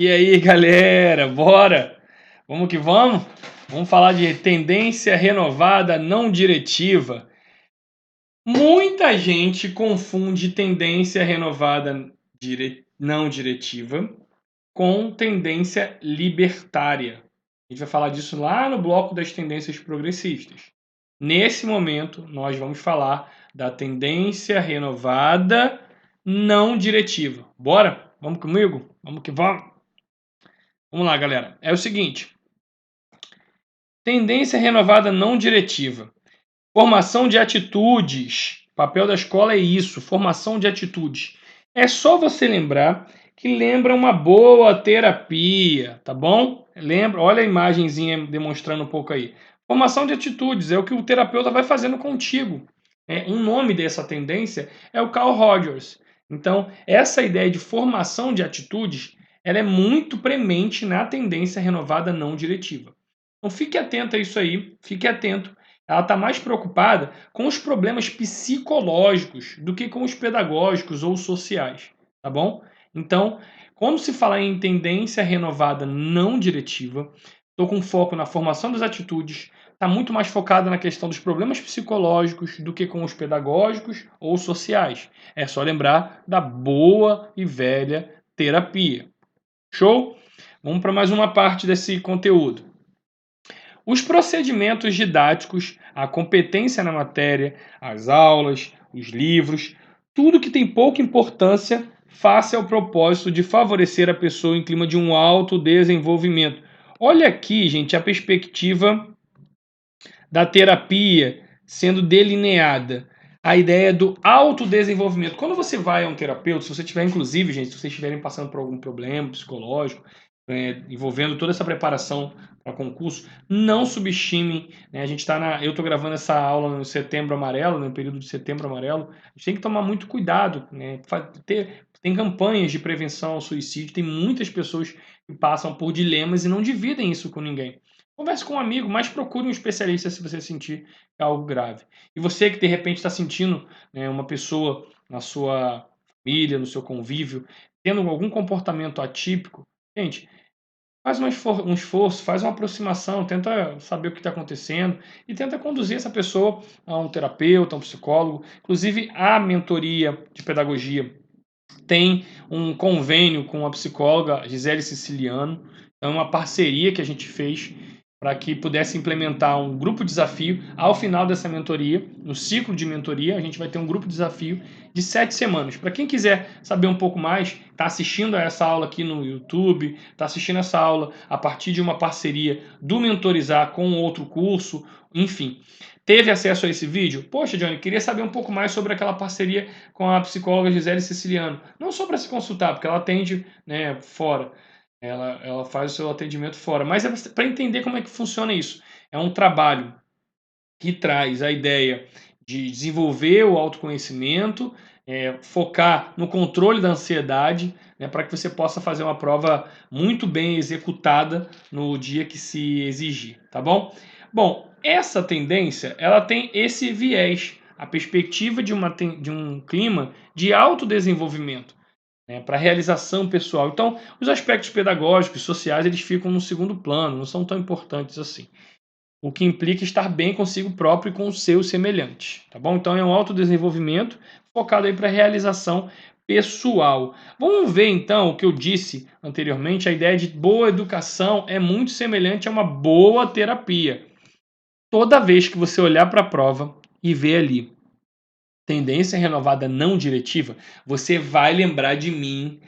E aí, galera, bora? Vamos que vamos? Vamos falar de tendência renovada não diretiva. Muita gente confunde tendência renovada não diretiva com tendência libertária. A gente vai falar disso lá no bloco das tendências progressistas. Nesse momento, nós vamos falar da tendência renovada não diretiva. Bora? Vamos comigo? Vamos que vamos? Vamos lá, galera. É o seguinte: tendência renovada não diretiva. Formação de atitudes. O papel da escola é isso, formação de atitudes. É só você lembrar que lembra uma boa terapia, tá bom? Lembra, olha a imagenzinha demonstrando um pouco aí. Formação de atitudes é o que o terapeuta vai fazendo contigo. Um nome dessa tendência é o Carl Rogers. Então, essa ideia de formação de atitudes, ela é muito premente na tendência renovada não diretiva. Então, fique atento a isso aí, fique atento. Ela está mais preocupada com os problemas psicológicos do que com os pedagógicos ou sociais, tá bom? Então, quando se fala em tendência renovada não diretiva, estou com foco na formação das atitudes, está muito mais focada na questão dos problemas psicológicos do que com os pedagógicos ou sociais. É só lembrar da boa e velha terapia. Show? Vamos para mais uma parte desse conteúdo. Os procedimentos didáticos, a competência na matéria, as aulas, os livros, tudo que tem pouca importância, face ao propósito de favorecer a pessoa em clima de um autodesenvolvimento. Olha aqui, gente, a perspectiva da terapia sendo delineada. A ideia do autodesenvolvimento. Quando você vai a um terapeuta, se você tiver, inclusive, gente, se vocês estiverem passando por algum problema psicológico, envolvendo toda essa preparação para concurso, não subestimem. Né? Eu estou gravando essa aula no Setembro Amarelo, no período de Setembro Amarelo. A gente tem que tomar muito cuidado. Né? Tem campanhas de prevenção ao suicídio, tem muitas pessoas que passam por dilemas e não dividem isso com ninguém. Converse com um amigo, mas procure um especialista se você sentir algo grave. E você que de repente está sentindo, né, uma pessoa na sua família, no seu convívio, tendo algum comportamento atípico, gente, faz um esforço, faz uma aproximação, tenta saber o que está acontecendo e tenta conduzir essa pessoa a um terapeuta, a um psicólogo. Inclusive, a mentoria de pedagogia tem um convênio com a psicóloga Gisele Siciliano. É uma parceria que a gente fez para que pudesse implementar um grupo desafio. Ao final dessa mentoria, no ciclo de mentoria, a gente vai ter um grupo desafio de 7 semanas. Para quem quiser saber um pouco mais, está assistindo a essa aula aqui no YouTube, está assistindo essa aula a partir de uma parceria do Mentorizar com outro curso, enfim. Teve acesso a esse vídeo? Poxa, Johnny, queria saber um pouco mais sobre aquela parceria com a psicóloga Gisele Siciliano. Não só para se consultar, porque ela atende, né, fora. Ela faz o seu atendimento fora. Mas é para entender como é que funciona isso. É um trabalho que traz a ideia de desenvolver o autoconhecimento, focar no controle da ansiedade, né, para que você possa fazer uma prova muito bem executada no dia que se exigir, tá bom? Bom, essa tendência, ela tem esse viés, a perspectiva de um clima de autodesenvolvimento, né, para realização pessoal. Então, os aspectos pedagógicos, sociais, eles ficam no segundo plano, não são tão importantes assim. O que implica estar bem consigo próprio e com os seus semelhantes, tá bom? Então, é um autodesenvolvimento focado aí para realização pessoal. Vamos ver então o que eu disse anteriormente, a ideia de boa educação é muito semelhante a uma boa terapia. Toda vez que você olhar para a prova e ver ali tendência renovada não diretiva, você vai lembrar de mim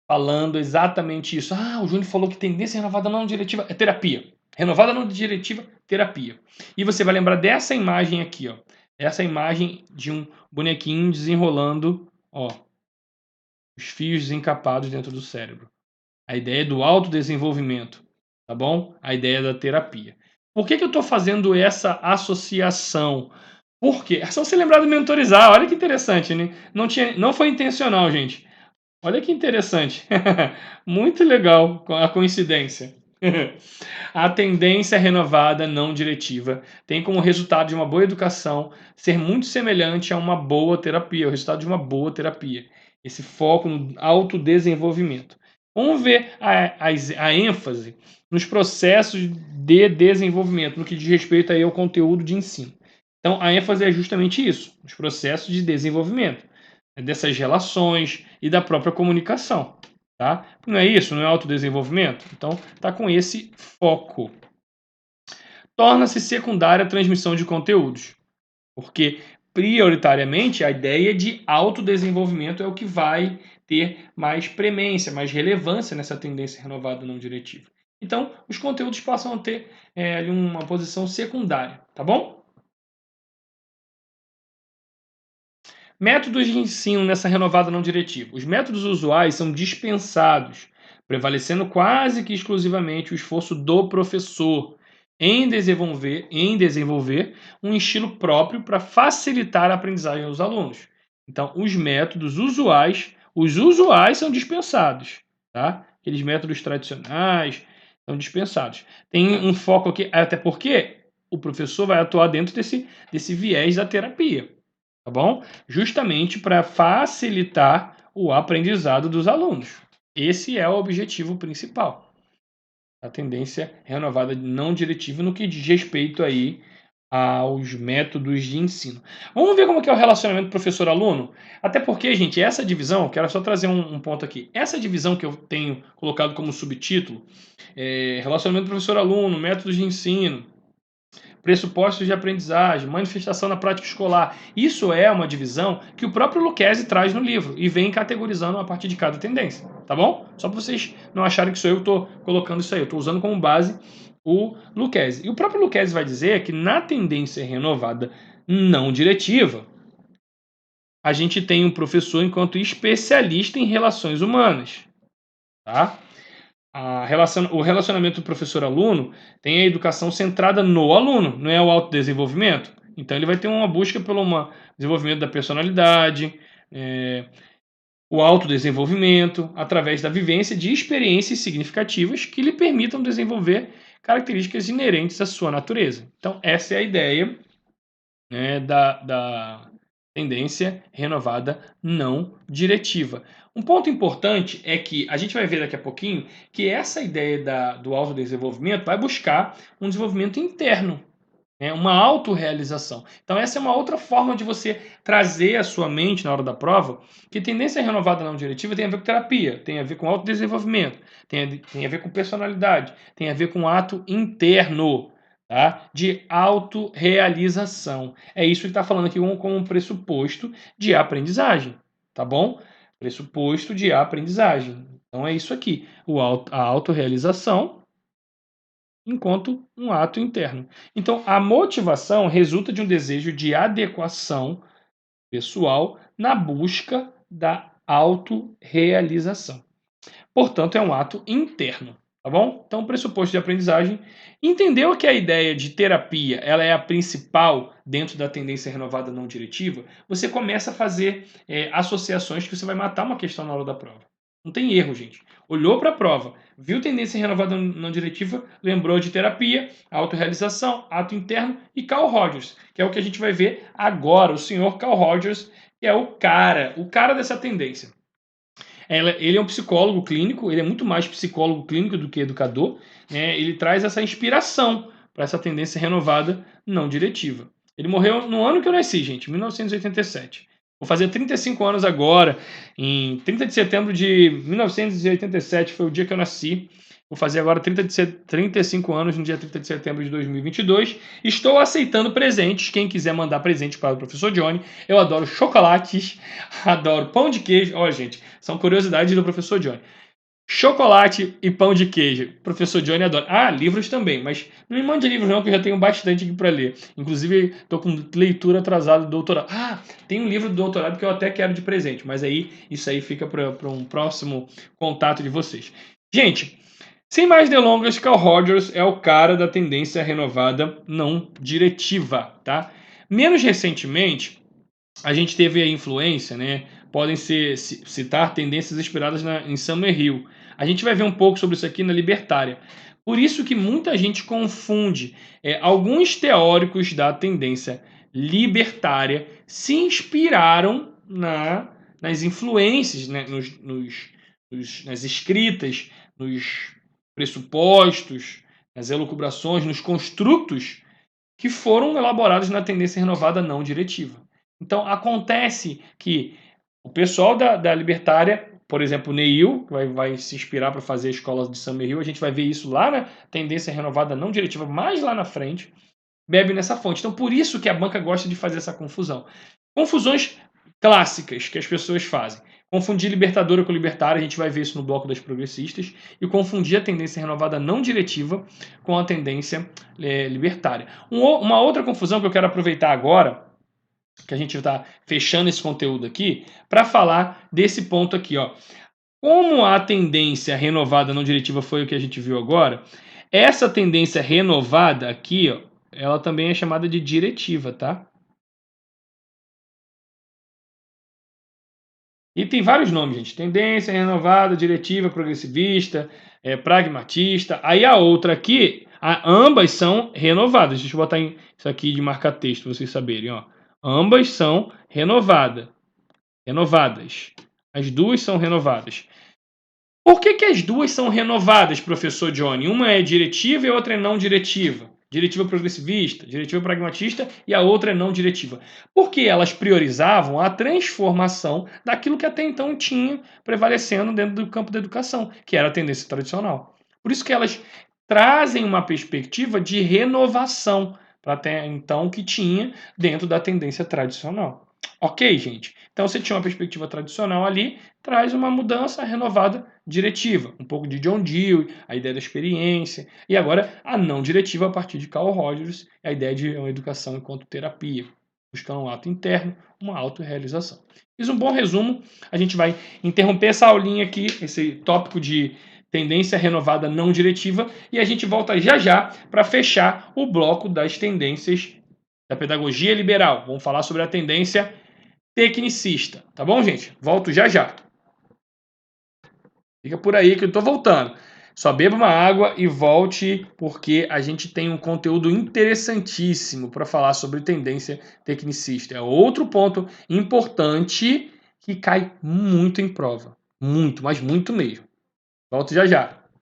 falando exatamente isso. Ah, o Júnior falou que tendência renovada não diretiva é terapia. Renovada não diretiva, terapia. E você vai lembrar dessa imagem aqui, ó. Essa imagem de um bonequinho desenrolando, ó, os fios desencapados dentro do cérebro. A ideia do autodesenvolvimento, tá bom? A ideia da terapia. Por que eu estou fazendo essa associação? Porque é só você lembrar do mentorizar. Olha que interessante, né? Não foi intencional, gente. Olha que interessante. Muito legal a coincidência. A tendência renovada não diretiva tem como resultado de uma boa educação ser muito semelhante a uma boa terapia, o resultado de uma boa terapia. Esse foco no autodesenvolvimento. Vamos ver a ênfase nos processos de desenvolvimento, no que diz respeito aí ao conteúdo de ensino. Então, a ênfase é justamente isso, os processos de desenvolvimento, dessas relações e da própria comunicação. Tá? Não é isso? Não é autodesenvolvimento? Então, está com esse foco. Torna-se secundária a transmissão de conteúdos, porque prioritariamente a ideia de autodesenvolvimento é o que vai ter mais premência, mais relevância nessa tendência renovada não diretiva. Então, os conteúdos passam a ter ali uma posição secundária, tá bom? Métodos de ensino nessa renovada não diretiva. Os métodos usuais são dispensados, prevalecendo quase que exclusivamente o esforço do professor em desenvolver um estilo próprio para facilitar a aprendizagem aos alunos. Então, os usuais são dispensados, tá? Aqueles métodos tradicionais são dispensados. Tem um foco aqui, até porque o professor vai atuar dentro desse viés da terapia, tá bom? Justamente para facilitar o aprendizado dos alunos. Esse é o objetivo principal. A tendência renovada não diretiva no que diz respeito aí aos métodos de ensino. Vamos ver como que é o relacionamento professor-aluno? Até porque, gente, essa divisão, quero só trazer um ponto aqui. Essa divisão que eu tenho colocado como subtítulo, relacionamento professor-aluno, métodos de ensino, pressupostos de aprendizagem, manifestação na prática escolar. Isso é uma divisão que o próprio Lucchesi traz no livro e vem categorizando a partir de cada tendência, tá bom? Só para vocês não acharem que sou eu que estou colocando isso aí, eu estou usando como base o Lucchesi. E o próprio Lucchesi vai dizer que na tendência renovada não diretiva, a gente tem um professor enquanto especialista em relações humanas, tá? O relacionamento professor-aluno tem a educação centrada no aluno, não é o autodesenvolvimento. Então, ele vai ter uma busca pelo desenvolvimento da personalidade, o autodesenvolvimento, através da vivência de experiências significativas que lhe permitam desenvolver características inerentes à sua natureza. Então, essa é a ideia, né, da tendência renovada não diretiva. Um ponto importante é que a gente vai ver daqui a pouquinho que essa ideia do autodesenvolvimento vai buscar um desenvolvimento interno, né, uma autorrealização. Então, essa é uma outra forma de você trazer a sua mente na hora da prova, que tendência renovada não diretiva tem a ver com terapia, tem a ver com autodesenvolvimento, tem a ver com personalidade, tem a ver com ato interno, tá? De autorrealização. É isso que está falando aqui como um pressuposto de aprendizagem, tá bom? Pressuposto de aprendizagem. Então é isso aqui, a autorrealização enquanto um ato interno. Então a motivação resulta de um desejo de adequação pessoal na busca da autorrealização. Portanto, é um ato interno, tá bom? Então, pressuposto de aprendizagem. Entendeu que a ideia de terapia ela é a principal dentro da tendência renovada não diretiva? Você começa a fazer associações que você vai matar uma questão na hora da prova. Não tem erro, gente. Olhou para a prova, viu tendência renovada não diretiva, lembrou de terapia, autorrealização, ato interno e Carl Rogers, que é o que a gente vai ver agora, o senhor Carl Rogers, que é o cara dessa tendência. Ele é um psicólogo clínico, ele é muito mais psicólogo clínico do que educador, né? Ele traz essa inspiração para essa tendência renovada não diretiva. Ele morreu no ano que eu nasci, gente, 1987. Vou fazer 35 anos agora, em 30 de setembro de 1987 foi o dia que eu nasci. Vou fazer agora 35 anos no dia 30 de setembro de 2022. Estou aceitando presentes. Quem quiser mandar presente para o professor Johnny. Eu adoro chocolates, adoro pão de queijo. Olha, gente, são curiosidades do professor Johnny. Chocolate e pão de queijo. Professor Johnny adora. Ah, livros também, mas não me mande livros não, que eu já tenho bastante aqui para ler. Inclusive, estou com leitura atrasada do doutorado. Ah, tem um livro do doutorado que eu até quero de presente, mas aí isso aí fica para um próximo contato de vocês. Gente, sem mais delongas, Carl Rogers é o cara da tendência renovada não diretiva, tá? Menos recentemente, a gente teve a influência, né? Podem citar tendências inspiradas em Summerhill. A gente vai ver um pouco sobre isso aqui na Libertária. Por isso que muita gente confunde. Alguns teóricos da tendência libertária se inspiraram nas influências, né, nos nas escritas, nos pressupostos, nas elucubrações, nos construtos que foram elaborados na tendência renovada não diretiva. Então, acontece que o pessoal da libertária, por exemplo, o Neil, vai se inspirar para fazer a escola de Summerhill, a gente vai ver isso lá na tendência renovada não diretiva, mais lá na frente, bebe nessa fonte. Então, por isso que a banca gosta de fazer essa confusão. Confusões clássicas que as pessoas fazem. Confundir libertadora com libertária, a gente vai ver isso no bloco das progressistas, e confundir a tendência renovada não diretiva com a tendência libertária. Uma outra confusão que eu quero aproveitar agora, que a gente está fechando esse conteúdo aqui, para falar desse ponto aqui. Ó. Como a tendência renovada não diretiva foi o que a gente viu agora, essa tendência renovada aqui, ó, ela também é chamada de diretiva, tá? E tem vários nomes, gente. Tendência renovada, diretiva, progressivista, pragmatista. Aí a outra aqui, ambas são renovadas. Deixa eu botar isso aqui de marca-texto para vocês saberem. Ó. Ambas são renovadas. As duas são renovadas. Por que as duas são renovadas, professor Johnny? Uma é diretiva e a outra é não diretiva. Diretiva progressivista, diretiva pragmatista e a outra é não diretiva. Porque elas priorizavam a transformação daquilo que até então tinha prevalecendo dentro do campo da educação, que era a tendência tradicional. Por isso que elas trazem uma perspectiva de renovação para até então que tinha dentro da tendência tradicional. Ok, gente? Então, você tinha uma perspectiva tradicional ali, traz uma mudança renovada diretiva. Um pouco de John Dewey, a ideia da experiência. E agora, a não diretiva a partir de Carl Rogers, a ideia de uma educação enquanto terapia. Buscando um ato interno, uma autorrealização. Fiz um bom resumo. A gente vai interromper essa aulinha aqui, esse tópico de tendência renovada não diretiva, e a gente volta já já para fechar o bloco das tendências da pedagogia liberal. Vamos falar sobre a tendência tecnicista. Tá bom, gente? Volto já já. Fica por aí que eu tô voltando. Só beba uma água e volte, porque a gente tem um conteúdo interessantíssimo para falar sobre tendência tecnicista. É outro ponto importante que cai muito em prova. Muito, mas muito mesmo. Volto já já.